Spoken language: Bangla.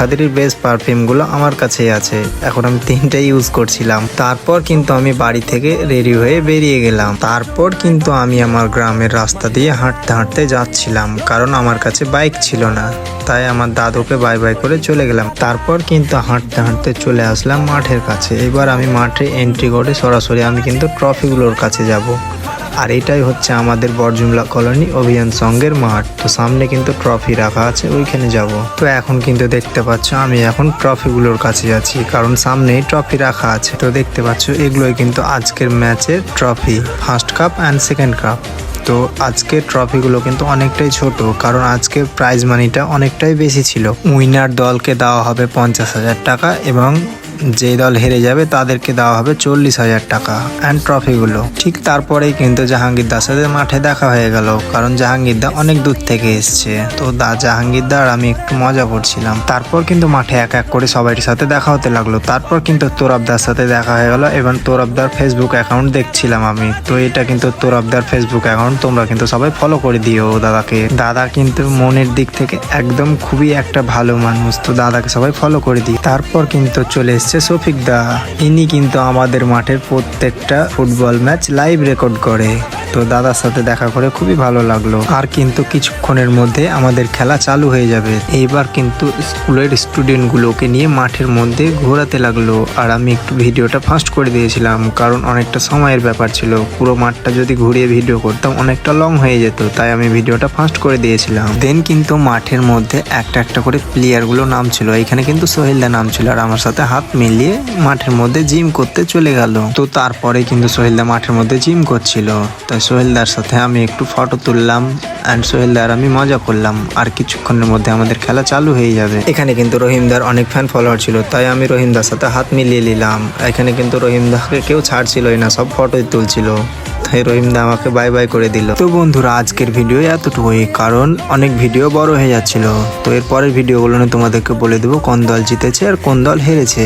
খাদিরের বেস্ট পারফিউমগুলো আমার কাছেই আছে। এখন আমি 3টাই ইউজ করছিলাম। তারপর কিন্তু আমি বাড়ি থেকে রেডি হয়ে বেরিয়ে গেলাম। তারপর কিন্তু আমি আমার গ্রামের রাস্তা দিয়ে হাঁটতে হাঁটতে যাচ্ছিলাম, কারণ আমার কাছে বাইক ছিল না। তাই আমার দাদুকে বাই বাই করে চলে গেলাম। তারপর কিন্তু হাঁটতে হাঁটতে চলে আসলাম মাঠের কাছে। এবার আমি মাঠে এন্ট্রি করে সরাসরি আমি কিন্তু ট্রফিগুলোর কাছে যাব। আর এটাই হচ্ছে আমাদের বরজুমলা কলোনি অভিযান সংঘের মাঠ। তো সামনে কিন্তু ট্রফি রাখা আছে, ওইখানে যাব। তো এখন কিন্তু দেখতে পাচ্ছ আমি এখন ট্রফিগুলোর কাছে যাচ্ছি, কারণ সামনেই ট্রফি রাখা আছে। তো দেখতে পাচ্ছ এগুলোই কিন্তু আজকের ম্যাচের trophy, first cup and second cup. তো আজকের ট্রফিগুলো কিন্তু অনেকটাই ছোট, কারণ আজকে প্রাইজ মানিটা অনেকটাই বেশি ছিল। উইনার দলকে দেওয়া হবে 50,000 টাকা এবং যে দল হেরে যাবে তাদেরকে দেওয়া হবে 40,000 টাকা অ্যান্ড ট্রফিগুলো। ঠিক তারপরেই কিন্তু জাহাঙ্গীর দার সাথে মাঠে দেখা হয়ে গেল, কারণ জাহাঙ্গীর দা অনেক দূর থেকে এসছে। তো জাহাঙ্গীর দা আর আমি একটু মজা করছিলাম। তারপর কিন্তু মাঠে এক এক করে সবাইয়ের সাথে দেখা হতে লাগলো। তারপর কিন্তু তোরাবদার সাথে দেখা হয়ে গেল এবং তোরাবদার ফেসবুক অ্যাকাউন্ট দেখছিলাম আমি। তো এটা কিন্তু তোরাবদার ফেসবুক অ্যাকাউন্ট, তোমরা কিন্তু সবাই ফলো করে দিও দাদাকে। দাদা কিন্তু মনের দিক থেকে একদম খুবই একটা ভালো মানুষ। তো দাদাকে সবাই ফলো করে দিই। তারপর কিন্তু চলে শফিক দা, ইনি কিন্তু আমাদের মাঠের প্রত্যেকটা ফুটবল ম্যাচ লাইভ রেকর্ড করে। তো দাদার সাথে দেখা করে খুবই ভালো লাগলো। আর কিন্তু কিছুক্ষণের মধ্যে আমাদের খেলা চালু হয়ে যাবে। এইবার কিন্তু স্কুলের স্টুডেন্টগুলোকে নিয়ে মাঠের মধ্যে ঘোরাতে লাগলো। আর আমি একটু ভিডিওটা ফাস্ট করে দিয়েছিলাম, কারণ অনেকটা সময়ের ব্যাপার ছিল। পুরো মাঠটা যদি ঘুরিয়ে ভিডিও করতাম অনেকটা লং হয়ে যেত, তাই আমি ভিডিওটা ফাস্ট করে দিয়েছিলাম। দেন কিন্তু মাঠের মধ্যে একটা একটা করে প্লেয়ারগুলো নাম ছিল। এখানে কিন্তু সোহেলদা নাম ছিল, আর আমার সাথে হাত মিলিয়ে মাঠের মধ্যে জিম করতে চলে গেল। তো তারপরে কিন্তু সোহেলদা মাঠের মধ্যে জিম করছিল। তাই সোহেলদার সাথে আমি একটু ফটো তুললাম অ্যান্ড সোহেলদার আমি মজা করলাম। আর কিছুক্ষণের মধ্যে আমাদের খেলা চালু হয়ে যাবে। এখানে কিন্তু রহিমদার অনেক ফ্যান ফলোয়ার ছিল, তাই আমি রহিমদার সাথে হাত মিলিয়ে নিলাম। এখানে কিন্তু রহিমদাকে কেউ ছাড়ছিলই না, সব ফটোই তুলছিল। তাই রহিমদা আমাকে বাই বাই করে দিল। তো বন্ধুরা, আজকের ভিডিও এতটুকুই, কারণ অনেক ভিডিও বড় হয়ে যাচ্ছিল। তো এর পরের ভিডিওগুলো তোমাদেরকে বলে দেবো কোন দল জিতেছে আর কোন দল হেরেছে।